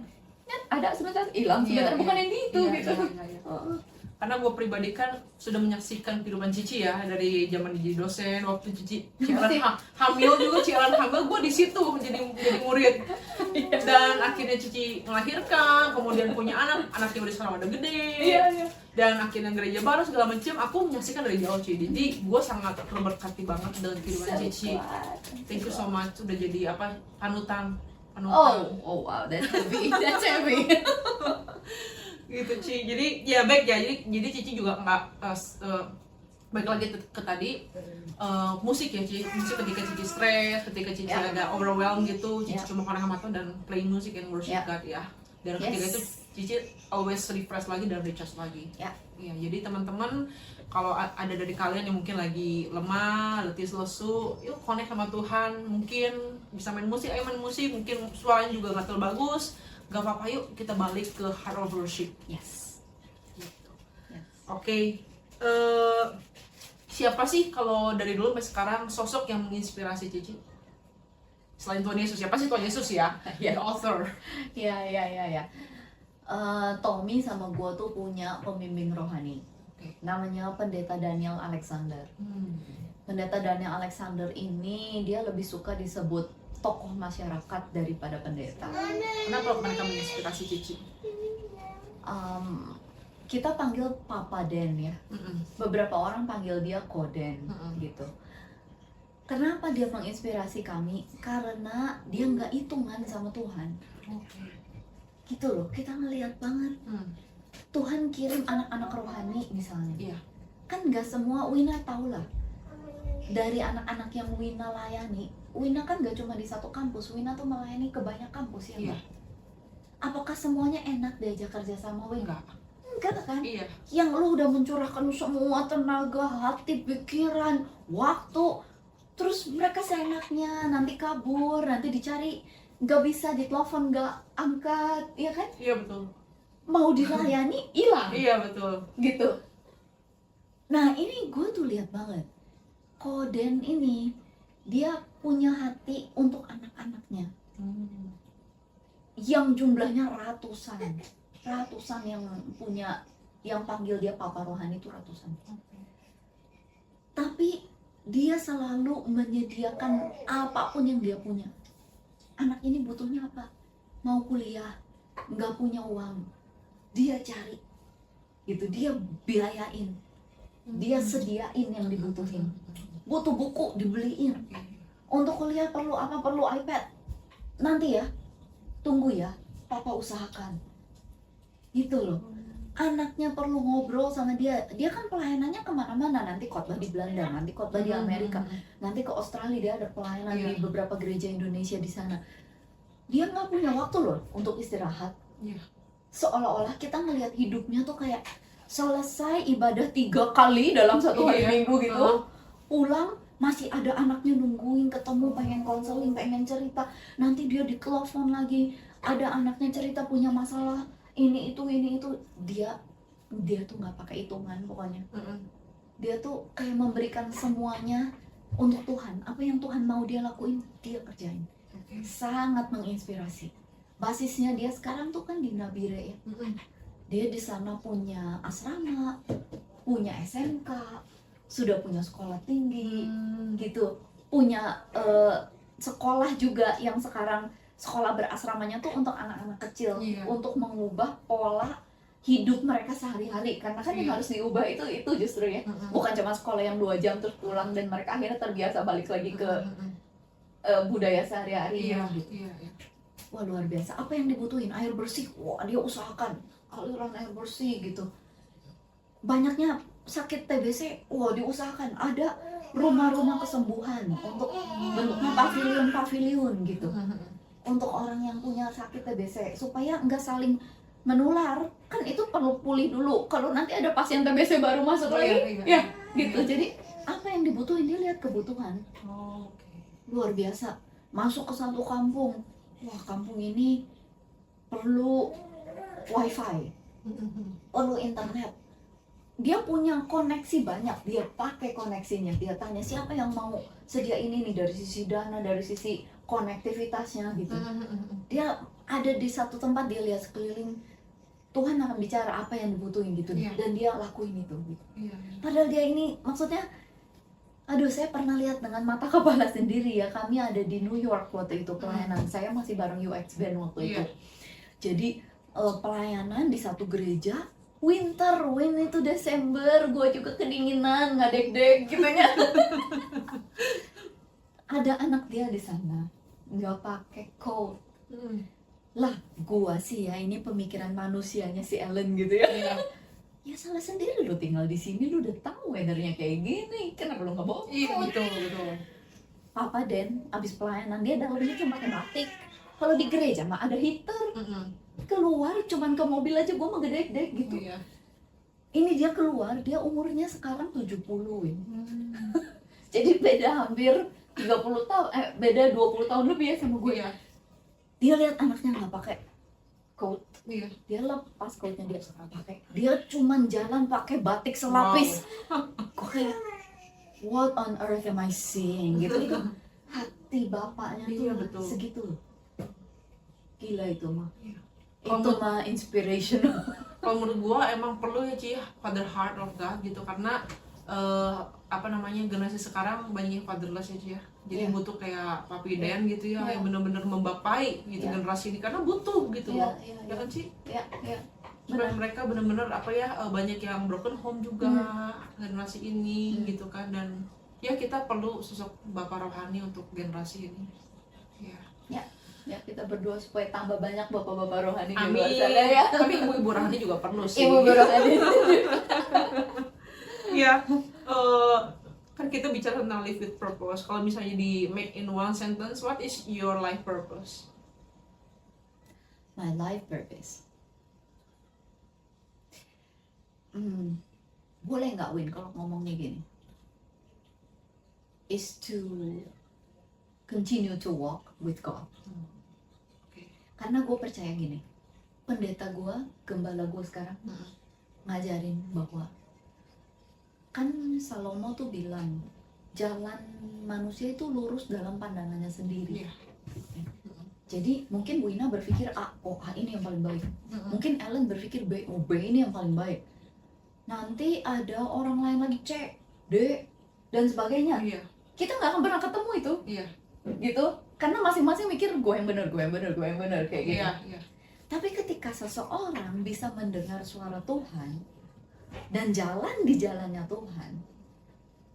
ada sebentar hilang sebentar, bukan yang gitu gitu. Karena gue pribadi kan sudah menyaksikan kehidupan Cici ya, dari zaman jadi dosen, waktu Cici hamil juga, Cialan hamil, gue di situ menjadi murid. Dan akhirnya Cici melahirkan, kemudian punya anaknya udah sekarang udah gede. Dan akhirnya gereja baru segala macam, aku menyaksikan dari jauh Cici. Jadi gue sangat terberkati banget dengan kehidupan Cici. Thank you so much, udah jadi panutan. Oh wow, that's heavy. Gitu Ci. Jadi ya baik ya. Jadi Cici juga nggak baik lagi ke tadi musik ya Ci. Musik ketika Cici stres, ketika Cici ada overwhelmed gitu, Cici cuma karena sama Tuhan dan playing music and worship God ya. Dan ketika itu Cici always refresh lagi dan recharge lagi. Iya, jadi teman-teman kalau ada dari kalian yang mungkin lagi lemah, letih lesu, yuk connect sama Tuhan, mungkin bisa main musik, ayo main musik, mungkin suaranya juga nggak terlalu bagus, nggak apa-apa, yuk kita balik ke heart of worship. Yes. Gitu. Oke. Siapa sih kalau dari dulu sampai sekarang sosok yang menginspirasi Cici? Selain Tuhan Yesus, siapa sih Tuhan Yesus ya? The author. Ya. Tommy sama gue tuh punya pembimbing rohani. Namanya Pendeta Daniel Alexander. Pendeta Daniel Alexander ini dia lebih suka disebut tokoh masyarakat daripada pendeta. Kenapa mereka menginspirasi Cici? Kita panggil Papa Den ya. Beberapa orang panggil dia Koden gitu. Kenapa dia menginspirasi kami? Karena dia nggak hitungan sama Tuhan. Gitu loh, kita ngelihat banget. Tuhan kirim anak-anak rohani misalnya. Kan nggak semua, Wina tahu lah. Dari anak-anak yang Wina layani, Wina kan nggak cuma di satu kampus, Wina tuh melayani ke banyak kampus ya, Mbak. Apakah semuanya enak diajak kerja sama Wina? Enggak kan? Yang lu udah mencurahkan semua tenaga, hati, pikiran, waktu, terus mereka seenaknya nanti kabur, nanti dicari, nggak bisa ditelepon, nggak angkat, ya kan? Iya betul. Mau dilayani hilang. Iya betul. Gitu. Nah ini gue tuh lihat banget, Koden ini dia punya hati untuk anak-anaknya, yang jumlahnya ratusan yang punya, yang panggil dia Papa Rohani itu ratusan. Tapi dia selalu menyediakan apapun yang dia punya. Anak ini butuhnya apa? Mau kuliah, nggak punya uang, dia cari, gitu, dia biayain, dia sediain yang dibutuhin. Butuh buku dibeliin, untuk kuliah perlu apa, perlu iPad, nanti ya, tunggu ya, Papa usahakan, gitu loh. Anaknya perlu ngobrol sama dia kan pelayanannya kemana-mana, nanti khotbah di Belanda, nanti khotbah di Amerika, nanti ke Australia, dia ada pelayanan di beberapa gereja Indonesia di sana. Dia nggak punya waktu loh untuk istirahat. Seolah-olah kita ngelihat hidupnya tuh kayak selesai ibadah 3 kali dalam satu hari minggu gitu, pulang masih ada anaknya nungguin, ketemu, pengen konseling, pengen cerita, nanti dia ditelepon lagi, ada anaknya cerita punya masalah ini itu, dia tuh nggak pakai hitungan pokoknya. Dia tuh kayak memberikan semuanya untuk Tuhan. Apa yang Tuhan mau dia lakuin, dia kerjain. Sangat menginspirasi. Basisnya dia sekarang tuh kan di Nabire ya. Dia di sana punya asrama, punya SMK, sudah punya sekolah tinggi, gitu. Punya sekolah juga yang sekarang sekolah berasramanya tuh untuk anak-anak kecil, untuk mengubah pola hidup mereka sehari-hari. Karena kan yang harus diubah itu justru ya, bukan cuma sekolah yang 2 jam terus pulang dan mereka akhirnya terbiasa balik lagi ke budaya sehari-hari. wah luar biasa. Apa yang dibutuhin? Air bersih, wah dia usahakan aliran air bersih gitu. Banyaknya sakit TBC, wah diusahakan ada rumah-rumah kesembuhan untuk bentuknya pavilion gitu, untuk orang yang punya sakit TBC supaya nggak saling menular. Kan itu perlu pulih dulu, kalau nanti ada pasien TBC baru masuk lagi ya gitu. Jadi apa yang dibutuhin, dia lihat kebutuhan. Luar biasa. Masuk ke satu kampung, wah kampung ini perlu wifi, perlu internet. Dia punya koneksi banyak, dia pakai koneksinya, dia tanya siapa yang mau sediain ini dari sisi dana, dari sisi konektivitasnya gitu. Dia ada di satu tempat, dia lihat sekeliling, Tuhan akan bicara apa yang dibutuhin gitu, dan dia lakuin itu gitu. Padahal dia ini, maksudnya, aduh saya pernah lihat dengan mata kepala sendiri ya. Kami ada di New York waktu itu pelayanan, saya masih bareng UX Band waktu itu. Jadi pelayanan di satu gereja, wind itu Desember, gue juga kedinginan, ngadek-dek gitu ya. Ada anak dia di sana, nggak pakai coat. Lah, gua sih ya, ini pemikiran manusianya si Ellen gitu ya. Ya salah sendiri, lu tinggal di sini, lu udah tahu weathernya kayak gini, kenapa lu nggak bawa coat? Iya, betul. Papa Den, abis pelayanan dia dalamnya cuma pakai batik. Kalau di gereja mah ada heater. Keluar cuman ke mobil aja gua mah gedek-gedek gitu. Ini dia keluar, dia umurnya sekarang 70 Win. Jadi beda hampir 30 tahun, beda 20 tahun lebih ya sama gue. Dia lihat anaknya nggak pakai coat, dia lepas coatnya, dia pakai, dia cuman jalan pakai batik selapis. Gue kayak, what on earth am I seeing gitu. Itu hati bapaknya tuh segitu loh. Gila itu mah. Itu mah inspirational. Kalau menurut gua emang perlu ya Ci, father heart of God gitu, karena generasi sekarang banyak yang fatherless ya Ci ya. Jadi butuh kayak Papi Dan gitu ya, yang benar-benar membapai gitu generasi ini, karena butuh gitu loh. Ya kan Ci? Supaya mereka benar-benar banyak yang broken home juga generasi ini gitu kan, dan ya kita perlu sosok bapak rohani untuk generasi ini. Ya kita berdoa supaya tambah banyak bapak-bapak rohani di Amin. luar sana ya. Tapi ibu-ibu rohani juga perlu sih. Ibu rohani. Ya, kan kita bicara tentang live with purpose. Kalau misalnya di make in one sentence, what is your life purpose? My life purpose. Boleh nggak Win kalau ngomongnya gini? Is to continue to walk with God. Karena gue percaya gini, pendeta gue, gembala gue sekarang ngajarin bahwa kan Salomo tuh bilang jalan manusia itu lurus dalam pandangannya sendiri. Jadi mungkin Bu Ina berpikir A, ini yang paling baik. Mungkin Ellen berpikir B, B ini yang paling baik. Nanti ada orang lain lagi C, D, dan sebagainya. Kita nggak akan pernah ketemu itu. Gitu. Karena masing-masing mikir gue yang benar kayak gitu. Tapi ketika seseorang bisa mendengar suara Tuhan dan jalan di jalannya Tuhan,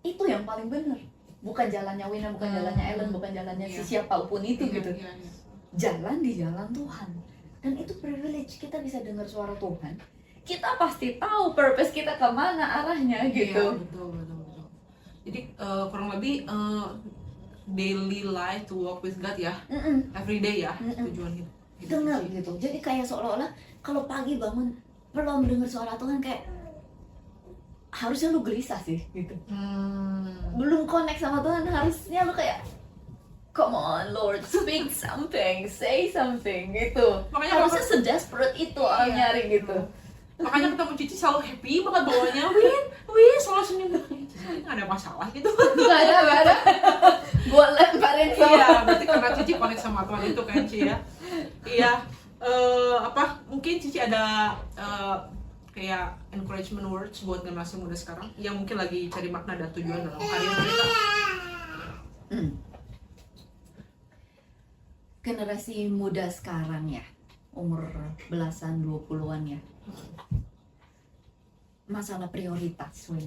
itu yang paling benar. Bukan jalannya Wina, bukan jalannya Ellen, bukan jalannya siapapun itu gitu. Jalan di jalan Tuhan. Dan itu privilege, kita bisa dengar suara Tuhan. Kita pasti tahu purpose kita kemana arahnya gitu. Betul. Jadi kurang lebih daily life to walk with God ya, every day ya, tujuan hidup. Dengar gitu. Jadi kayak seolah-olah kalau pagi bangun belum dengar suara Tuhan, kayak harusnya lu gelisah sih gitu. Belum connect sama Tuhan, harusnya lu kayak come on Lord, speak something, say something gitu. Makanya harusnya sedesperate itu orang nyari gitu. Makanya ketemu Cici selalu happy banget bawanya, Win selalu senyum. Nggak ada masalah gitu. Nggak ada. Gue lemparin sama. Iya, berarti karena Cici connect sama Tuhan itu kan Ci ya. Iya, mungkin Cici ada kayak encouragement words buat generasi muda sekarang yang mungkin lagi cari makna dan tujuan dalam karir mereka. Generasi muda sekarang ya, umur belasan 20-an ya. Masalah prioritas, Win.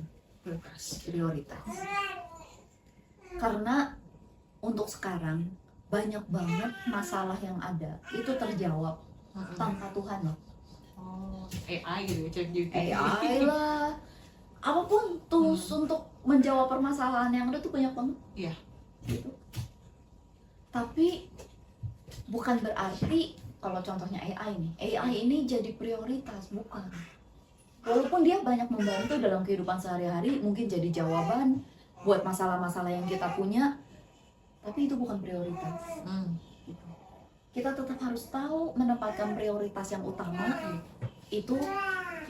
Prioritas. Karena untuk sekarang banyak banget masalah yang ada itu terjawab tanpa Tuhan loh. Oh, AI gitu ya, ChatGPT. AI lah, apapun tools untuk menjawab permasalahan yang ada tuh banyak banget. Iya. Gitu. Tapi bukan berarti kalau contohnya AI nih, AI ini jadi prioritas, bukan. Walaupun dia banyak membantu dalam kehidupan sehari-hari, mungkin jadi jawaban buat masalah-masalah yang kita punya, tapi itu bukan prioritas. Gitu. Kita tetap harus tahu menempatkan prioritas yang utama itu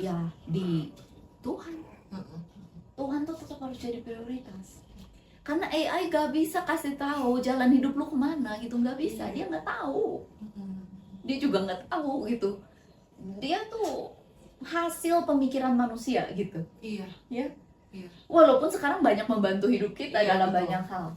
ya di Tuhan. Tuhan tuh tetap harus jadi prioritas. Karena AI gak bisa kasih tahu jalan hidup lu kemana gitu, nggak bisa. Dia nggak tahu. Dia juga nggak tahu gitu. Dia tuh hasil pemikiran manusia gitu. Iya. Ya. Iya. Walaupun sekarang banyak membantu hidup kita Iya, dalam betul. banyak hal.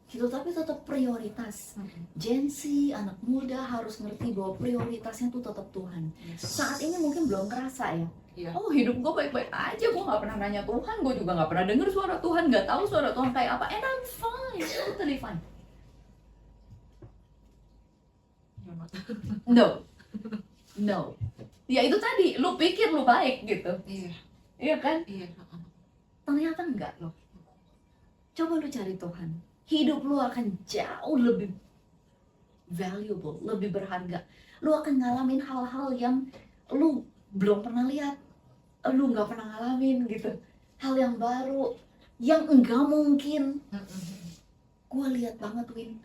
Gitu, tapi tetap prioritas. Gen Z, anak muda harus ngerti bahwa prioritasnya tuh tetap Tuhan. Yes. Saat ini mungkin belum kerasa ya. Iya. Oh, hidup gue baik-baik aja, gue gak pernah nanya Tuhan, gue juga gak pernah denger suara Tuhan, gak tahu suara Tuhan kayak apa, and I'm fine, totally fine. No. Ya itu tadi, lu pikir lu baik gitu, Iya. iya kan? Iya. Ternyata enggak loh. Coba lu cari Tuhan, hidup lu akan jauh lebih valuable, lebih berharga. Lu akan ngalamin hal-hal yang lu belum pernah lihat, lu nggak pernah ngalamin gitu, hal yang baru, yang enggak mungkin. Gue lihat banget, Win,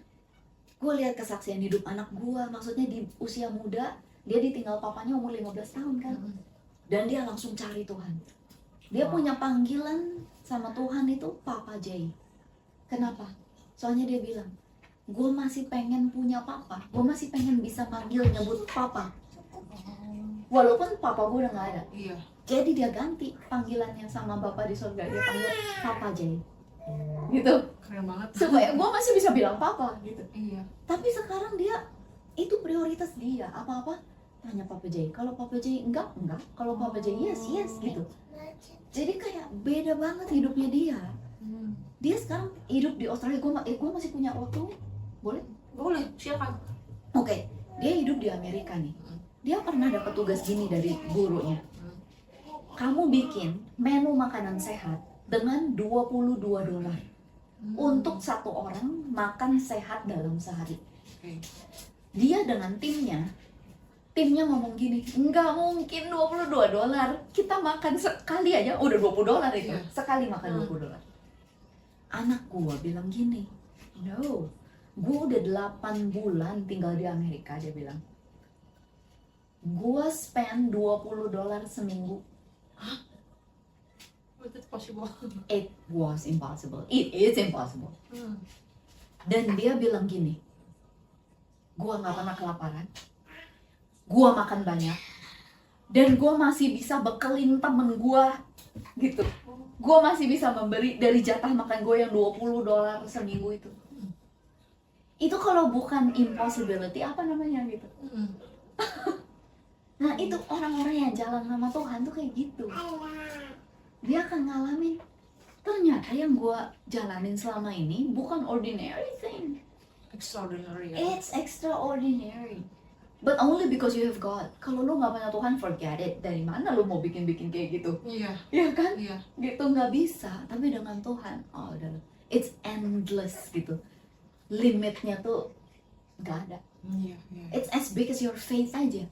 gue lihat kesaksian hidup anak gue, maksudnya di usia muda dia ditinggal papanya umur 15 tahun kan, dan dia langsung cari Tuhan. Dia punya panggilan sama Tuhan itu Papa J. Kenapa? Soalnya dia bilang, gue masih pengen punya papa, gue masih pengen bisa manggil nyebut papa, walaupun papa gue udah gak ada. Iya. Jadi dia ganti panggilannya sama Bapa di surga, dia panggil Papa J. Gitu. Keren banget. Supaya gue masih bisa bilang papa gitu. Iya. Tapi sekarang dia, itu prioritas dia. Apa-apa tanya Papa J. Kalau Papa J enggak. Kalau Papa J yes gitu. Jadi kayak beda banget hidupnya dia. Dia sekarang hidup di Australia. Gue masih punya waktu. Boleh? Boleh, silakan. Oke. Dia hidup di Amerika nih. Dia pernah dapat tugas gini dari gurunya. Kamu bikin menu makanan sehat dengan $22 untuk satu orang makan sehat dalam sehari. Oke. Dia dengan timnya ngomong gini, nggak mungkin $22, kita makan sekali aja udah $20 itu. Iya. Sekali makan $20. Anak gua bilang gini, no, gua udah 8 bulan tinggal di Amerika, dia bilang. Gua spend $20 seminggu. But it's possible. It was impossible. It is impossible. Dan dia bilang gini, gua nggak pernah kelaparan, gua makan banyak, dan gua masih bisa bekelin temen gua gitu. Gua masih bisa memberi dari jatah makan gua yang $20 seminggu itu. Itu kalau bukan impossibility, apa namanya gitu. Nah itu orang-orang yang jalan sama Tuhan tuh kayak gitu. Dia akan ngalamin, ternyata yang gua jalanin selama ini bukan ordinary thing. Extraordinary ya. It's extraordinary. But only because you have God. Kalau lu nggak punya Tuhan, forget it. Dari mana lu mau bikin-bikin kayak gitu? Iya. Iya kan? Iya. Gitu nggak bisa. Tapi dengan Tuhan, oh udah, it's endless gitu. Limitnya tuh nggak ada. Iya. Iya. It's as big as your faith aja.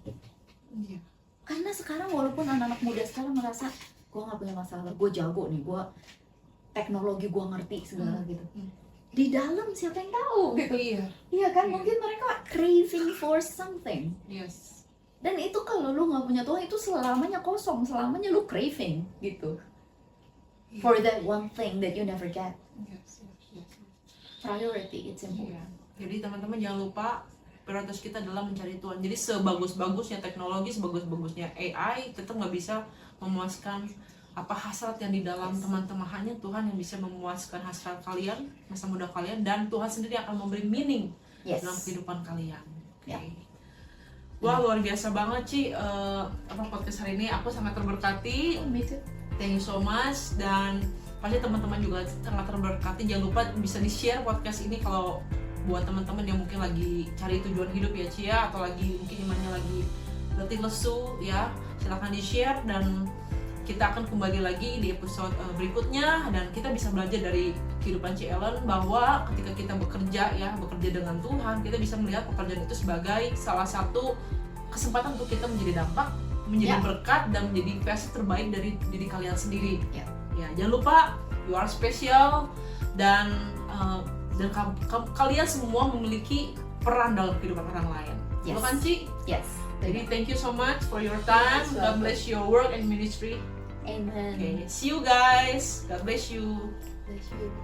Iya. Karena sekarang walaupun anak-anak muda sekarang merasa gue nggak punya masalah, gue jago nih, gue teknologi gue ngerti segala gitu. Di dalam siapa yang tahu gitu? Iya. Iya kan, Iya. mungkin mereka craving for something. Yes. Dan itu kalau lu nggak punya Tuhan itu selamanya kosong, selamanya lu craving gitu. Iya. For that one thing that you never get. Yes. Yes. Priority, it's important. Iya. Jadi teman-teman jangan lupa prioritas kita adalah mencari Tuhan. Jadi sebagus-bagusnya teknologi, sebagus-bagusnya AI, tetap nggak bisa memuaskan apa hasrat yang di dalam teman-teman. Hanya Tuhan yang bisa memuaskan hasrat kalian, masa muda kalian, dan Tuhan sendiri akan memberi meaning Yes. dalam kehidupan kalian. Oke. Ya. Wah, luar biasa banget Ci, podcast hari ini aku sangat terberkati. Me too. Thank you so much, dan pasti teman-teman juga sangat terberkati. Jangan lupa bisa di-share podcast ini kalau buat teman-teman yang mungkin lagi cari tujuan hidup ya Ci ya, atau lagi mungkin imannya lagi letih lesu ya, silahkan di-share dan kita akan kembali lagi di episode berikutnya, dan kita bisa belajar dari kehidupan Ci Ellen bahwa ketika kita bekerja dengan Tuhan, kita bisa melihat pekerjaan itu sebagai salah satu kesempatan untuk kita menjadi dampak, menjadi berkat, dan menjadi versi terbaik dari diri kalian sendiri. Ya, jangan lupa you are special, dan kalian semua memiliki peran dalam kehidupan orang lain. Betul kan Ci? Yes. Jadi thank you so much for your time. God bless your work and ministry. Amen. Okay, see you guys. God bless you. Bless you.